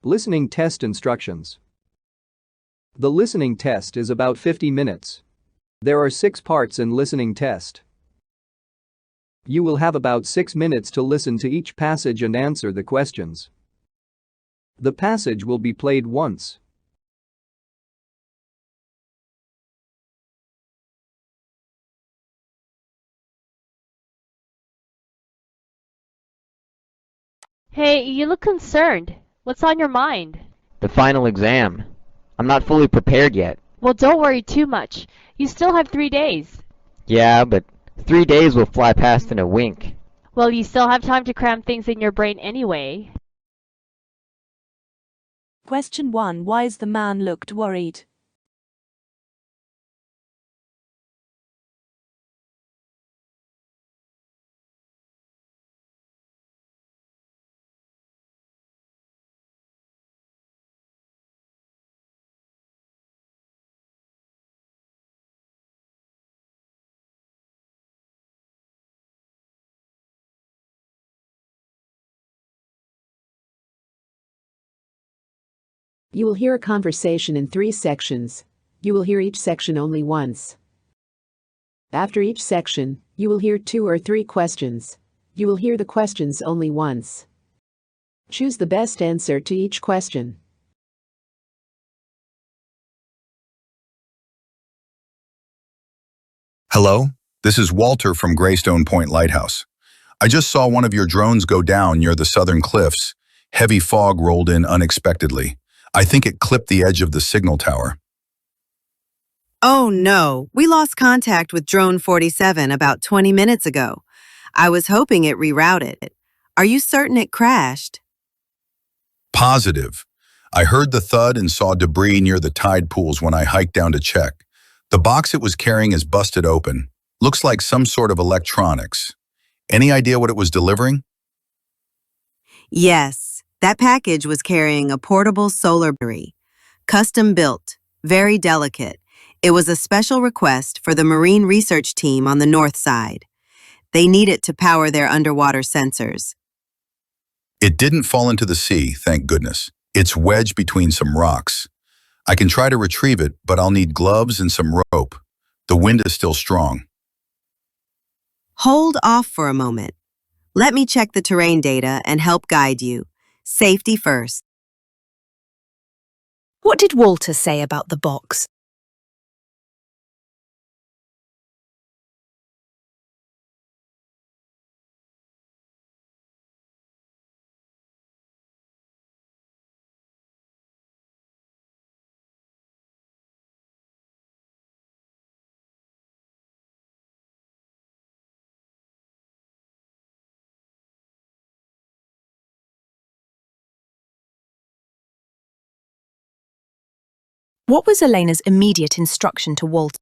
Listening test instructions. The listening test is about 50 minutes. There are 6 parts in listening test. You will have about 6 minutes to listen to each passage and answer the questions. The passage will be played once. Hey, you look concerned. What's on your mind? The final exam. I'm not fully prepared yet. Well, don't worry too much. You still have 3 days. Yeah, but 3 days will fly past in a wink. Well, you still have time to cram things in your brain anyway. Question 1. Why is the man looked worried? You will hear a conversation in 3 sections. You will hear each section only once. After each section, you will hear 2 or 3 questions. You will hear the questions only once. Choose the best answer to each question. Hello, this is Walter from Greystone Point Lighthouse. I just saw one of your drones go down near the southern cliffs. Heavy fog rolled in unexpectedly. I think it clipped the edge of the signal tower. Oh no, we lost contact with Drone 47 about 20 minutes ago. I was hoping it rerouted. Are you certain it crashed? Positive. I heard the thud and saw debris near the tide pools when I hiked down to check. The box it was carrying is busted open. Looks like some sort of electronics. Any idea what it was delivering? Yes, that package was carrying a portable solar battery. Custom built, very delicate. It was a special request for the Marine Research Team on the north side. They need it to power their underwater sensors. It didn't fall into the sea, thank goodness. It's wedged between some rocks. I can try to retrieve it, but I'll need gloves and some rope. The wind is still strong. Hold off for a moment. Let me check the terrain data and help guide you. Safety first. What did Walter say about the box? What was Elena's immediate instruction to Walter?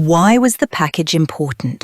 Why was the package important?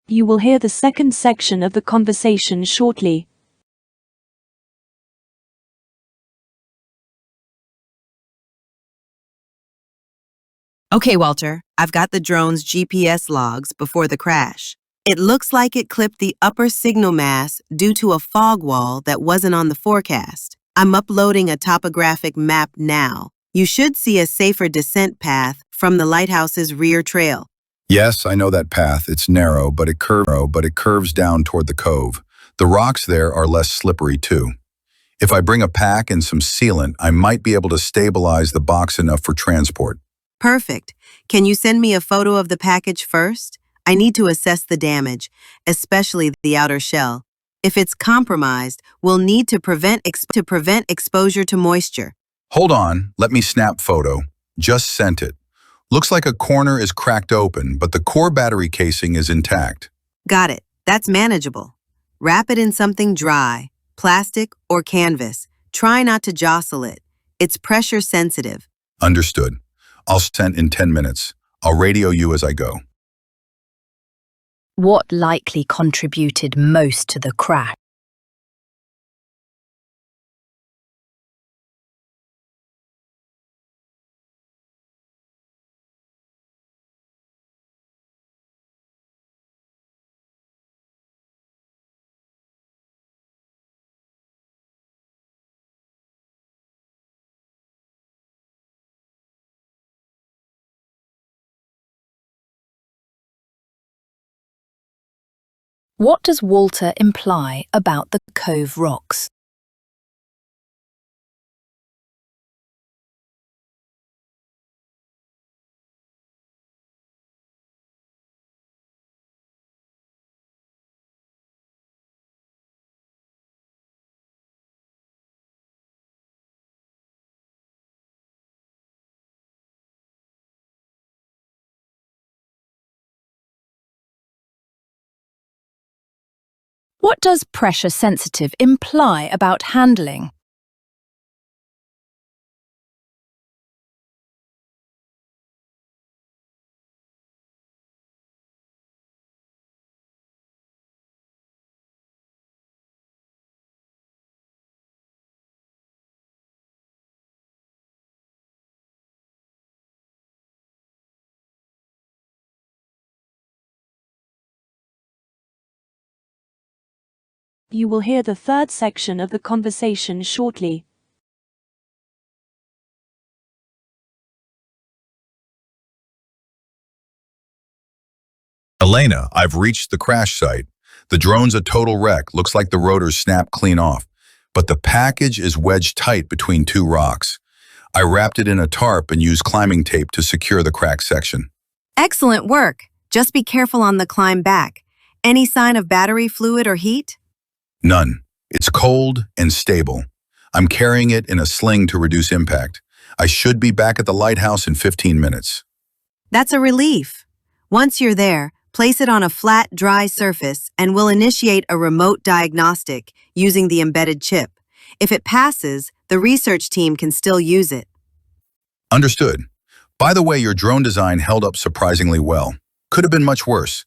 You will hear the second section of the conversation shortly. Okay, Walter, I've got the drone's GPS logs before the crash. It looks like it clipped the upper signal mast due to a fog wall that wasn't on the forecast. I'm uploading a topographic map now. You should see a safer descent path from the lighthouse's rear trail. Yes, I know that path. It's narrow, but it curves down toward the cove. The rocks there are less slippery too. If I bring a pack and some sealant, I might be able to stabilize the box enough for transport. Perfect. Can you send me a photo of the package first? I need to assess the damage, especially the outer shell. If it's compromised, we'll need to prevent exposure to moisture. Hold on, let me snap photo. Just sent it. Looks like a corner is cracked open, but the core battery casing is intact. Got it. That's manageable. Wrap it in something dry, plastic or canvas. Try not to jostle it. It's pressure sensitive. Understood. I'll send in 10 minutes. I'll radio you as I go. What likely contributed most to the crash? What does Walter imply about the Cove Rocks? What does pressure sensitive imply about handling? You will hear the third section of the conversation shortly. Elena, I've reached the crash site. The drone's a total wreck. Looks like the rotors snapped clean off. But the package is wedged tight between two rocks. I wrapped it in a tarp and used climbing tape to secure the cracked section. Excellent work. Just be careful on the climb back. Any sign of battery fluid or heat? None. It's cold and stable. I'm carrying it in a sling to reduce impact. I should be back at the lighthouse in 15 minutes. That's a relief. Once you're there, place it on a flat, dry surface and we'll initiate a remote diagnostic using the embedded chip. If it passes, the research team can still use it. Understood. By the way, your drone design held up surprisingly well. Could have been much worse.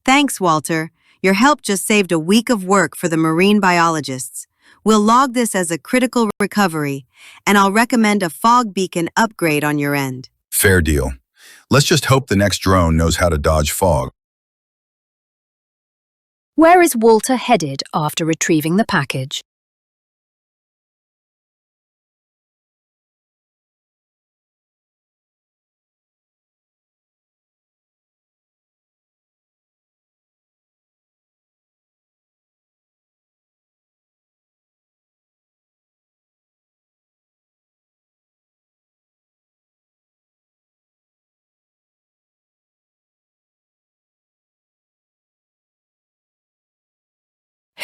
Thanks, Walter. Your help just saved a week of work for the marine biologists. We'll log this as a critical recovery, and I'll recommend a fog beacon upgrade on your end. Fair deal. Let's just hope the next drone knows how to dodge fog. Where is Walter headed after retrieving the package?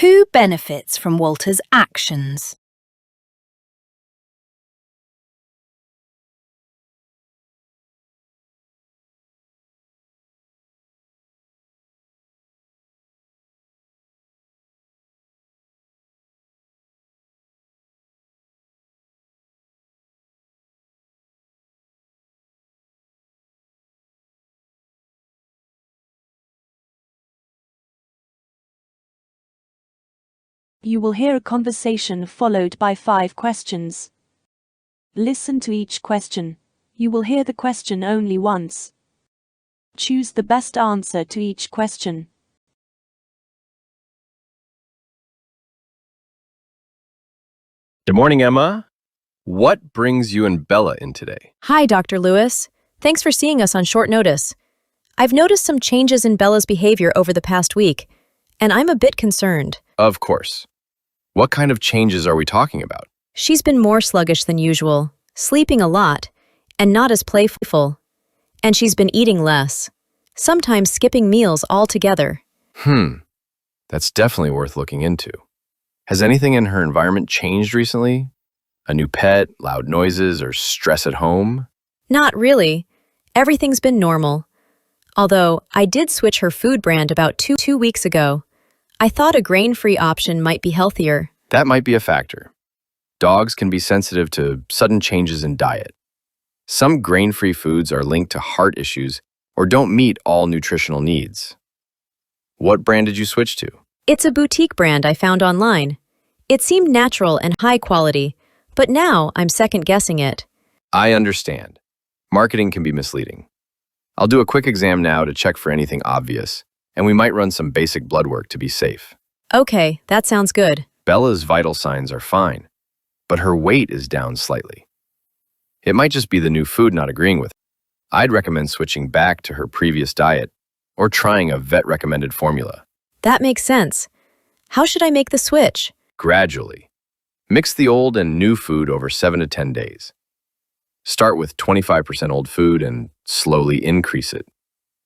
Who benefits from Walter's actions? You will hear a conversation followed by 5 questions. Listen to each question. You will hear the question only once. Choose the best answer to each question. Good morning, Emma. What brings you and Bella in today? Hi, Dr. Lewis. Thanks for seeing us on short notice. I've noticed some changes in Bella's behavior over the past week, and I'm a bit concerned. Of course. What kind of changes are we talking about? She's been more sluggish than usual, sleeping a lot, and not as playful. And she's been eating less, sometimes skipping meals altogether. That's definitely worth looking into. Has anything in her environment changed recently? A new pet, loud noises, or stress at home? Not really. Everything's been normal. Although, I did switch her food brand about two weeks ago. I thought a grain-free option might be healthier. That might be a factor. Dogs can be sensitive to sudden changes in diet. Some grain-free foods are linked to heart issues or don't meet all nutritional needs. What brand did you switch to? It's a boutique brand I found online. It seemed natural and high quality, but now I'm second-guessing it. I understand. Marketing can be misleading. I'll do a quick exam now to check for anything obvious, and we might run some basic blood work to be safe. Okay, that sounds good. Bella's vital signs are fine, but her weight is down slightly. It might just be the new food not agreeing with her. I'd recommend switching back to her previous diet or trying a vet-recommended formula. That makes sense. How should I make the switch? Gradually. Mix the old and new food over 7 to 10 days. Start with 25% old food and slowly increase it.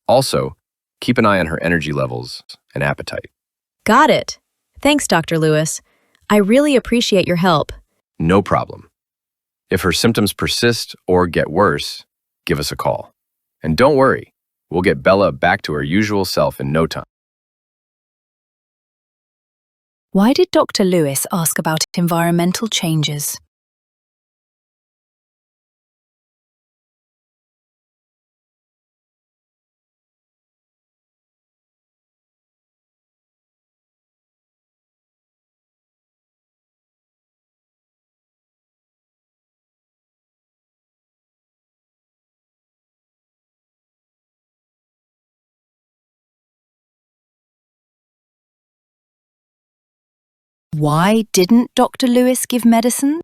Also, keep an eye on her energy levels and appetite. Got it. Thanks, Dr. Lewis. I really appreciate your help. No problem. If her symptoms persist or get worse, give us a call. And don't worry, we'll get Bella back to her usual self in no time. Why did Dr. Lewis ask about environmental changes? Why didn't Dr. Lewis give medicine?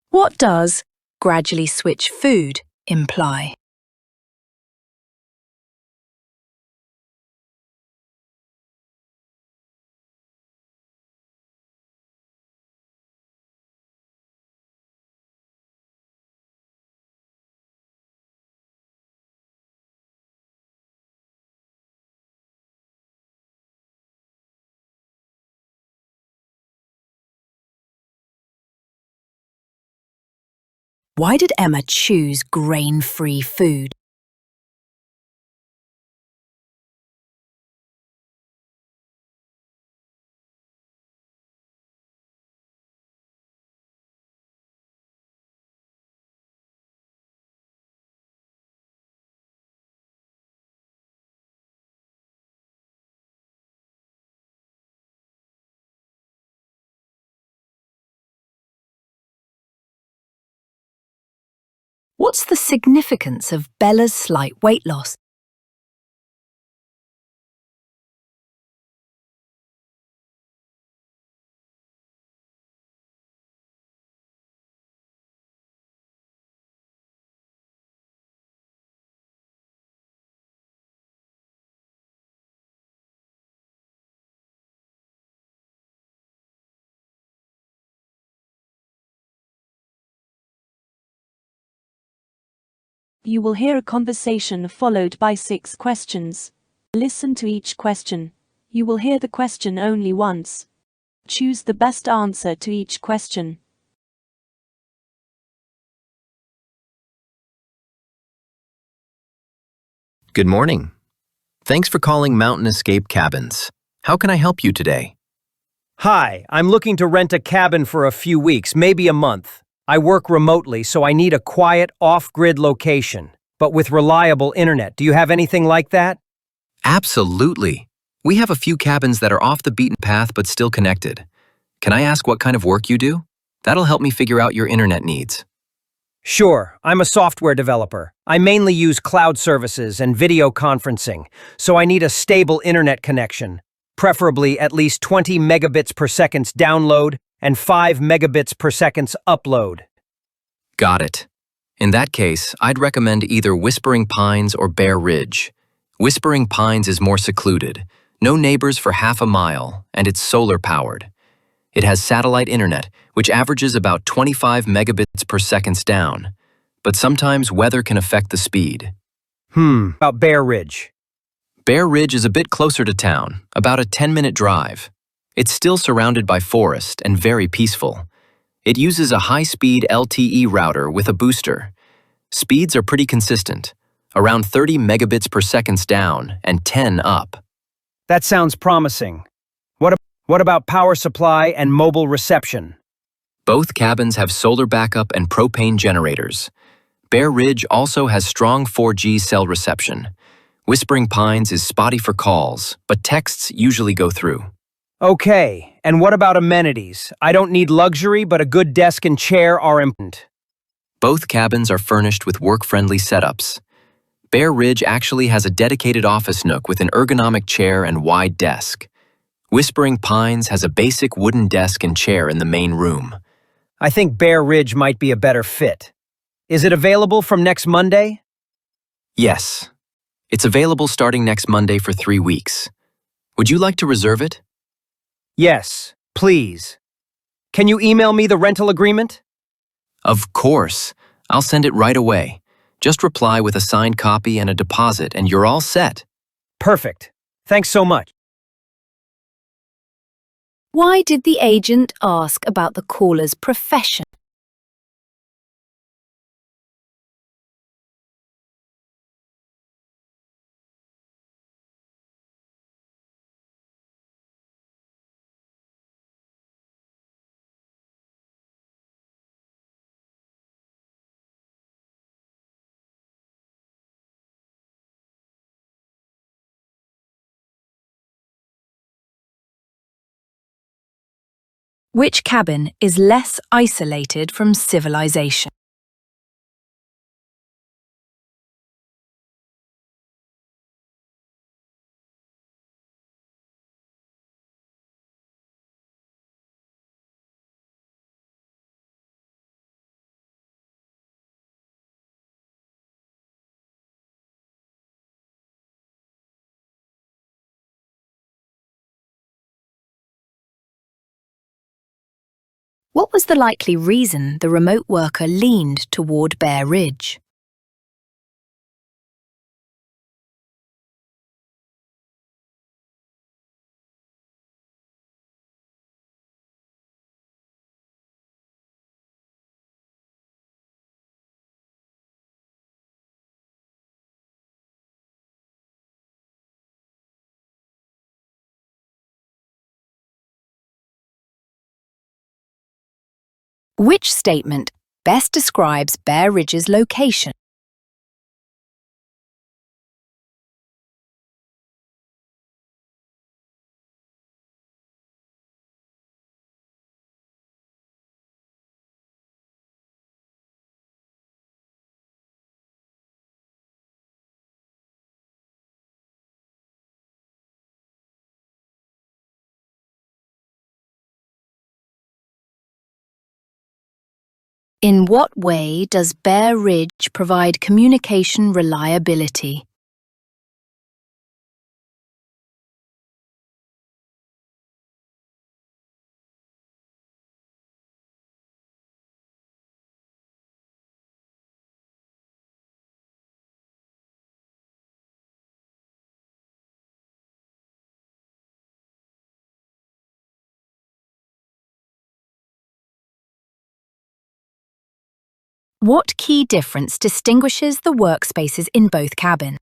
What does gradually switch food imply? Why did Emma choose grain-free food? What's the significance of Bella's slight weight loss? You will hear a conversation followed by 6 questions. Listen to each question. You will hear the question only once. Choose the best answer to each question. Good morning. Thanks for calling Mountain Escape Cabins. How can I help you today? Hi, I'm looking to rent a cabin for a few weeks, maybe a month. I work remotely, so I need a quiet, off-grid location, but with reliable internet. Do you have anything like that? Absolutely. We have a few cabins that are off the beaten path but still connected. Can I ask what kind of work you do? That'll help me figure out your internet needs. Sure, I'm a software developer. I mainly use cloud services and video conferencing, so I need a stable internet connection, preferably at least 20 megabits per second download and 5 megabits per second upload. Got it. In that case, I'd recommend either Whispering Pines or Bear Ridge. Whispering Pines is more secluded, no neighbors for half a mile, and it's solar-powered. It has satellite internet, which averages about 25 megabits per second down, but sometimes weather can affect the speed. About Bear Ridge. Bear Ridge is a bit closer to town, about a 10-minute drive. It's still surrounded by forest and very peaceful. It uses a high-speed LTE router with a booster. Speeds are pretty consistent, around 30 megabits per second down and 10 up. That sounds promising. What about power supply and mobile reception? Both cabins have solar backup and propane generators. Bear Ridge also has strong 4G cell reception. Whispering Pines is spotty for calls, but texts usually go through. Okay, and what about amenities? I don't need luxury, but a good desk and chair are important. Both cabins are furnished with work-friendly setups. Bear Ridge actually has a dedicated office nook with an ergonomic chair and wide desk. Whispering Pines has a basic wooden desk and chair in the main room. I think Bear Ridge might be a better fit. Is it available from next Monday? Yes. It's available starting next Monday for 3 weeks. Would you like to reserve it? Yes, please. Can you email me the rental agreement? Of course. I'll send it right away. Just reply with a signed copy and a deposit and you're all set. Perfect. Thanks so much. Why did the agent ask about the caller's profession? Which cabin is less isolated from civilization? What was the likely reason the remote worker leaned toward Bear Ridge? Which statement best describes Bear Ridge's location? In what way does Bear Ridge provide communication reliability? What key difference distinguishes the workspaces in both cabins?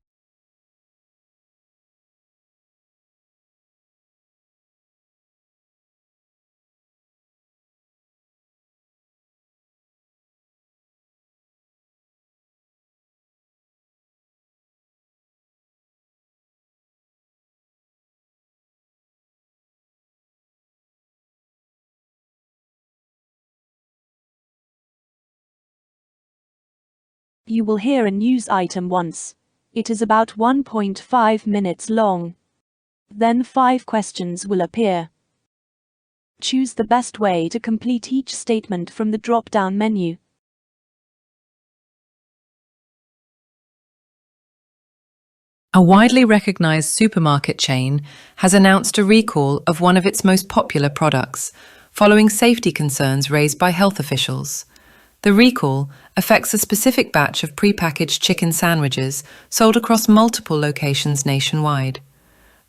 You will hear a news item once. It is about 1.5 minutes long. Then 5 questions will appear. Choose the best way to complete each statement from the drop-down menu. A widely recognized supermarket chain has announced a recall of one of its most popular products, following safety concerns raised by health officials. The recall affects a specific batch of prepackaged chicken sandwiches sold across multiple locations nationwide.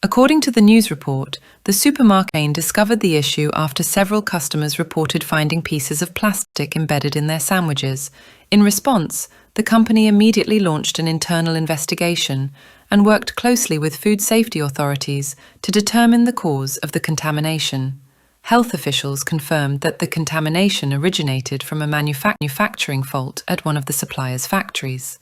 According to the news report, the supermarket chain discovered the issue after several customers reported finding pieces of plastic embedded in their sandwiches. In response, the company immediately launched an internal investigation and worked closely with food safety authorities to determine the cause of the contamination. Health officials confirmed that the contamination originated from a manufacturing fault at one of the supplier's factories.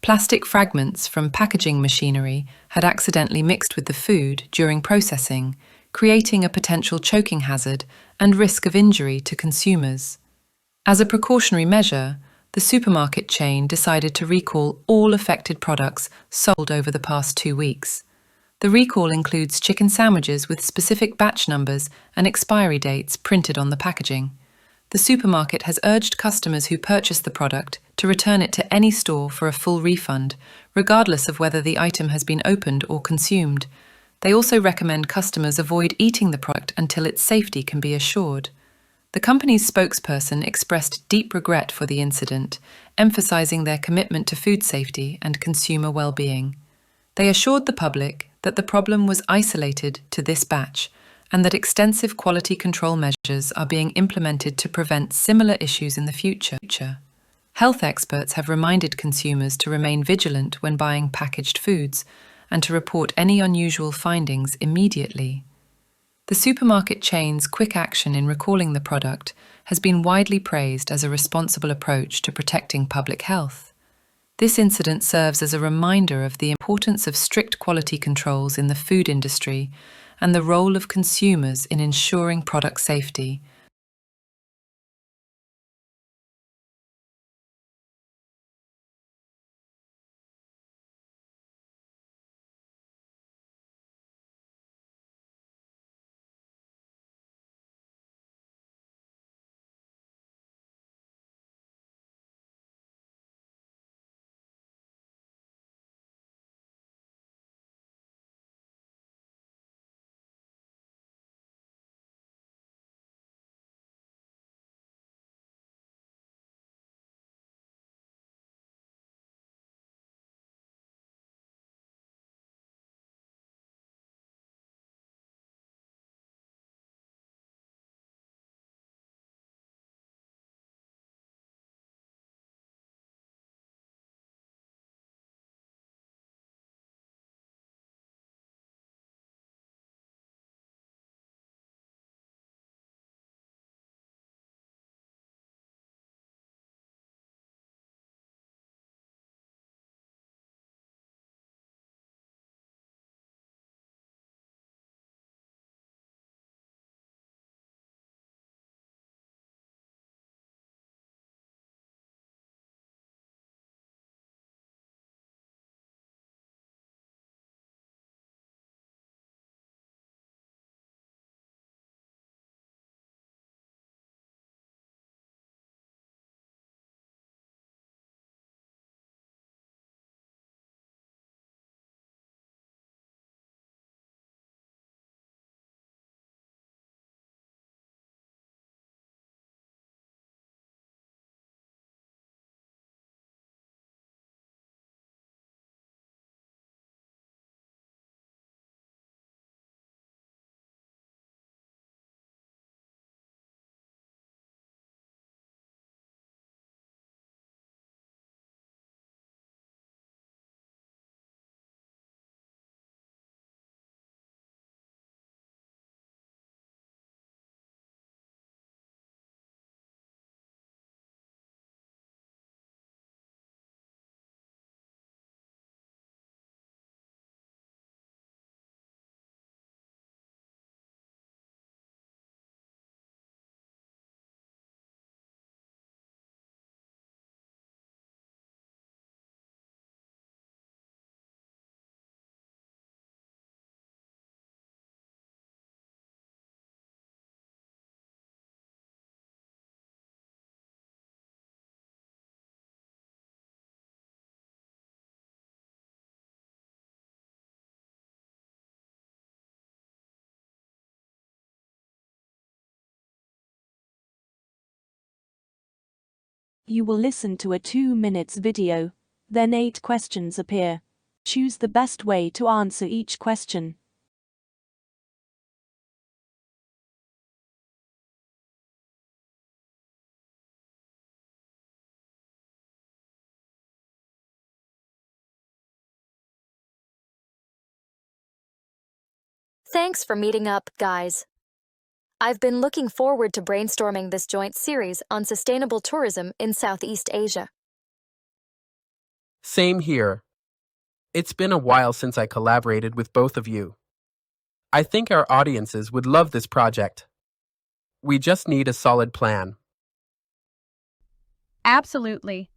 Plastic fragments from packaging machinery had accidentally mixed with the food during processing, creating a potential choking hazard and risk of injury to consumers. As a precautionary measure, the supermarket chain decided to recall all affected products sold over the past 2 weeks. The recall includes chicken sandwiches with specific batch numbers and expiry dates printed on the packaging. The supermarket has urged customers who purchase the product to return it to any store for a full refund, regardless of whether the item has been opened or consumed. They also recommend customers avoid eating the product until its safety can be assured. The company's spokesperson expressed deep regret for the incident, emphasizing their commitment to food safety and consumer well-being. They assured the public that the problem was isolated to this batch and that extensive quality control measures are being implemented to prevent similar issues in the future. Health experts have reminded consumers to remain vigilant when buying packaged foods and to report any unusual findings immediately. The supermarket chain's quick action in recalling the product has been widely praised as a responsible approach to protecting public health. This incident serves as a reminder of the importance of strict quality controls in the food industry and the role of consumers in ensuring product safety. You will listen to a 2 minutes video. Then 8 questions appear. Choose the best way to answer each question. Thanks for meeting up, guys. I've been looking forward to brainstorming this joint series on sustainable tourism in Southeast Asia. Same here. It's been a while since I collaborated with both of you. I think our audiences would love this project. We just need a solid plan. Absolutely.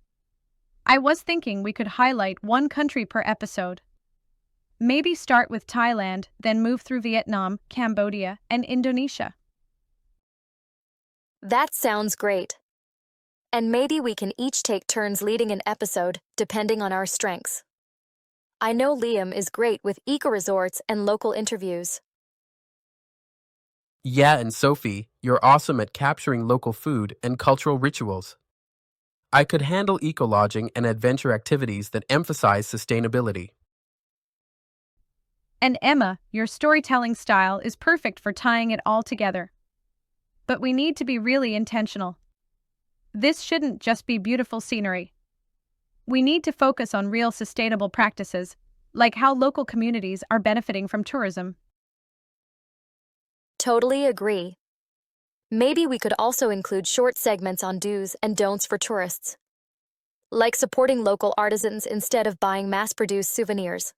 I was thinking we could highlight one country per episode. Maybe start with Thailand, then move through Vietnam, Cambodia, and Indonesia. That sounds great. And maybe we can each take turns leading an episode, depending on our strengths. I know Liam is great with eco-resorts and local interviews. Yeah, and Sophie, you're awesome at capturing local food and cultural rituals. I could handle eco-lodging and adventure activities that emphasize sustainability. And Emma, your storytelling style is perfect for tying it all together. But we need to be really intentional. This shouldn't just be beautiful scenery. We need to focus on real sustainable practices, like how local communities are benefiting from tourism. Totally agree. Maybe we could also include short segments on do's and don'ts for tourists, like supporting local artisans instead of buying mass-produced souvenirs.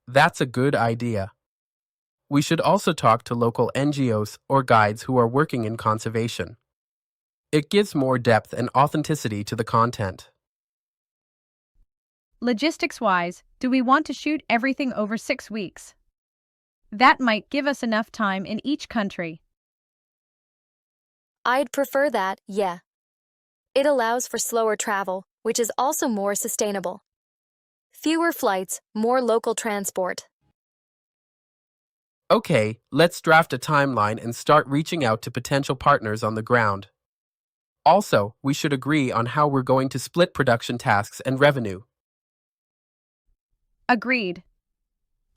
That's a good idea. We should also talk to local NGOs or guides who are working in conservation. It gives more depth and authenticity to the content. Logistics-wise, do we want to shoot everything over 6 weeks? That might give us enough time in each country. I'd prefer that, yeah. It allows for slower travel, which is also more sustainable. Fewer flights, more local transport. Okay, let's draft a timeline and start reaching out to potential partners on the ground. Also, we should agree on how we're going to split production tasks and revenue. Agreed.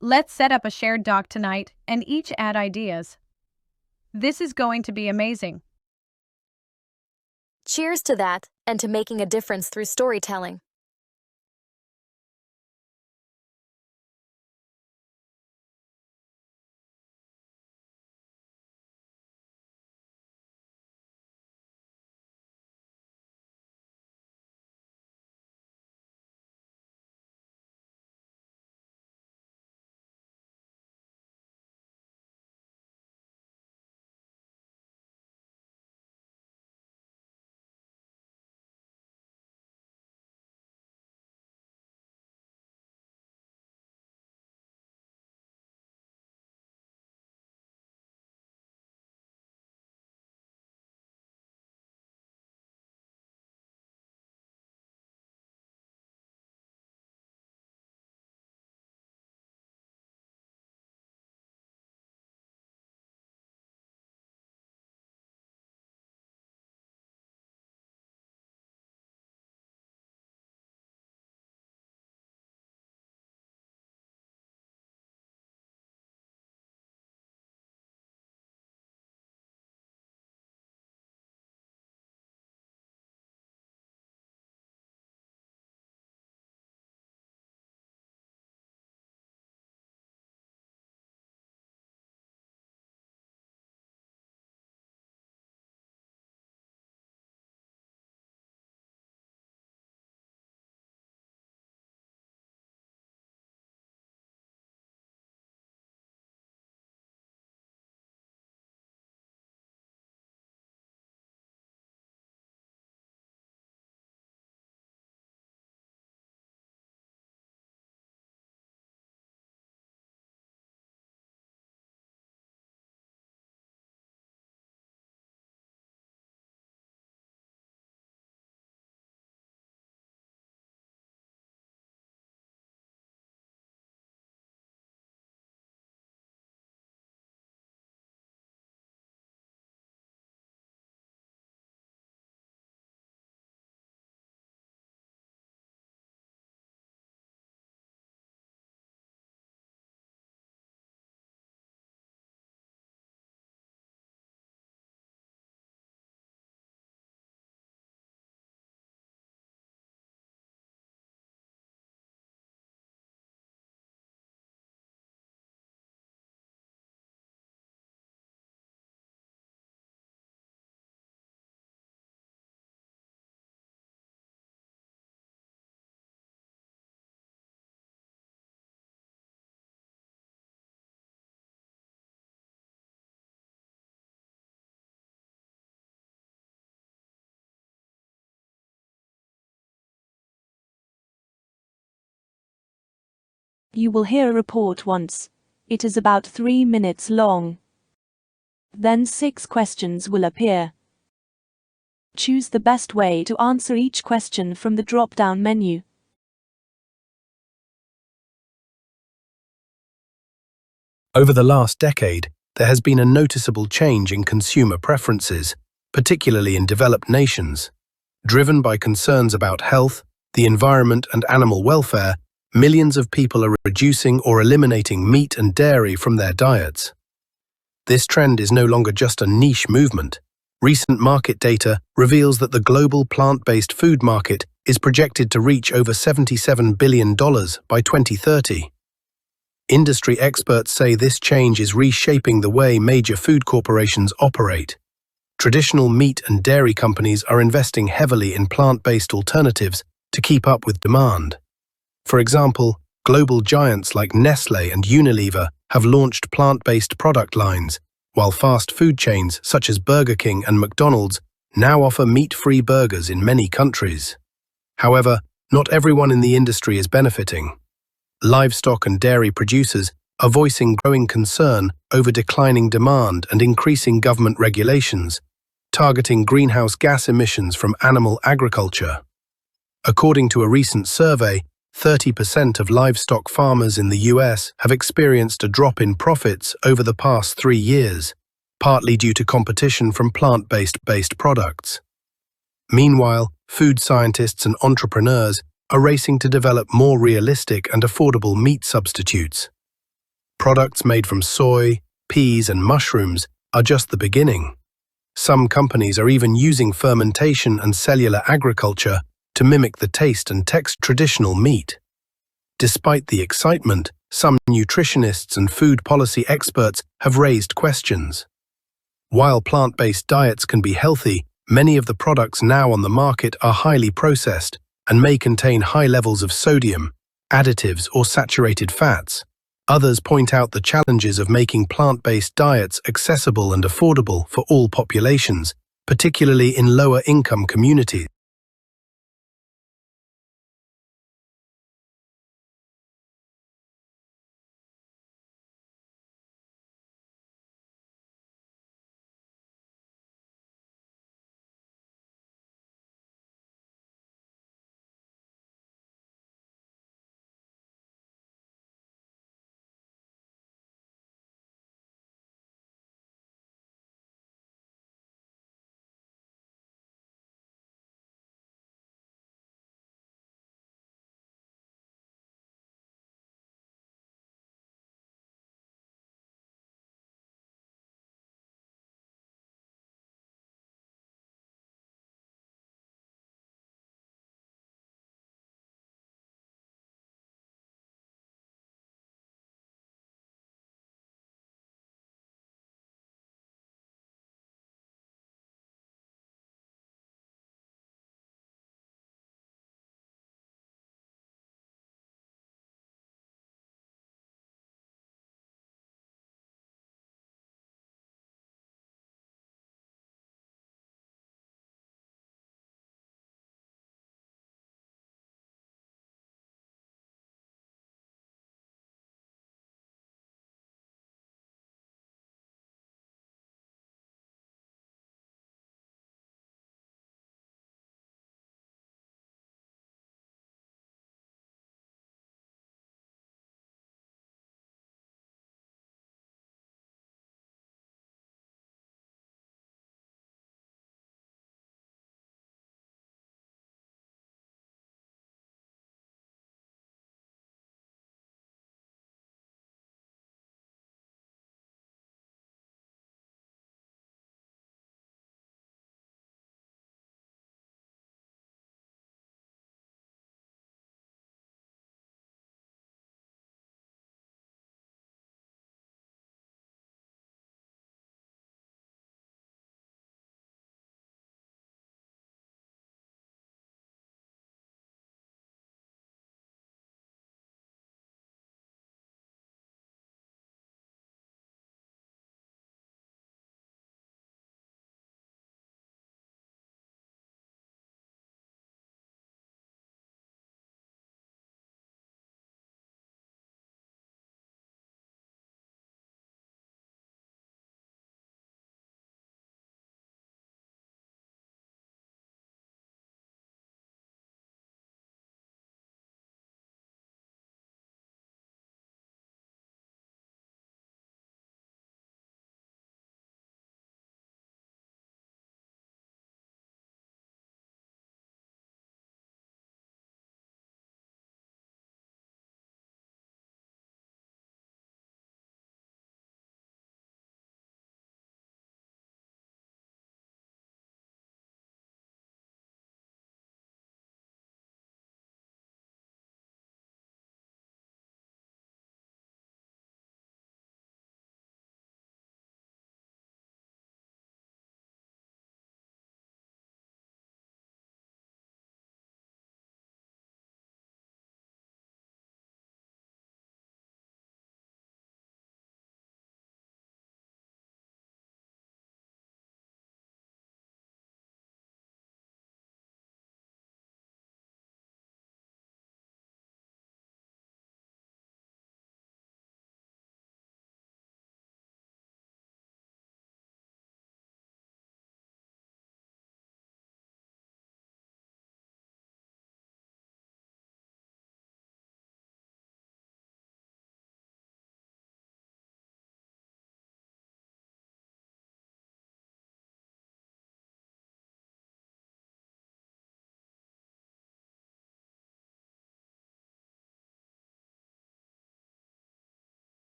Let's set up a shared doc tonight and each add ideas. This is going to be amazing. Cheers to that, and to making a difference through storytelling. You will hear a report once. It is about 3 minutes long. Then 6 questions will appear. Choose the best way to answer each question from the drop-down menu. Over the last decade, there has been a noticeable change in consumer preferences, particularly in developed nations. Driven by concerns about health, the environment, and animal welfare, millions of people are reducing or eliminating meat and dairy from their diets. This trend is no longer just a niche movement. Recent market data reveals that the global plant-based food market is projected to reach over $77 billion by 2030. Industry experts say this change is reshaping the way major food corporations operate. Traditional meat and dairy companies are investing heavily in plant-based alternatives to keep up with demand. For example, global giants like Nestlé and Unilever have launched plant-based product lines, while fast food chains such as Burger King and McDonald's now offer meat-free burgers in many countries. However, not everyone in the industry is benefiting. Livestock and dairy producers are voicing growing concern over declining demand and increasing government regulations, targeting greenhouse gas emissions from animal agriculture. According to a recent survey, 30% of livestock farmers in the US have experienced a drop in profits over the past 3 years, partly due to competition from plant-based products. Meanwhile, food scientists and entrepreneurs are racing to develop more realistic and affordable meat substitutes. Products made from soy, peas, and mushrooms are just the beginning. Some companies are even using fermentation and cellular agriculture to mimic the taste and texture of traditional meat. Despite the excitement, some nutritionists and food policy experts have raised questions. While plant-based diets can be healthy, many of the products now on the market are highly processed and may contain high levels of sodium, additives, or saturated fats. Others point out the challenges of making plant-based diets accessible and affordable for all populations, particularly in lower-income communities.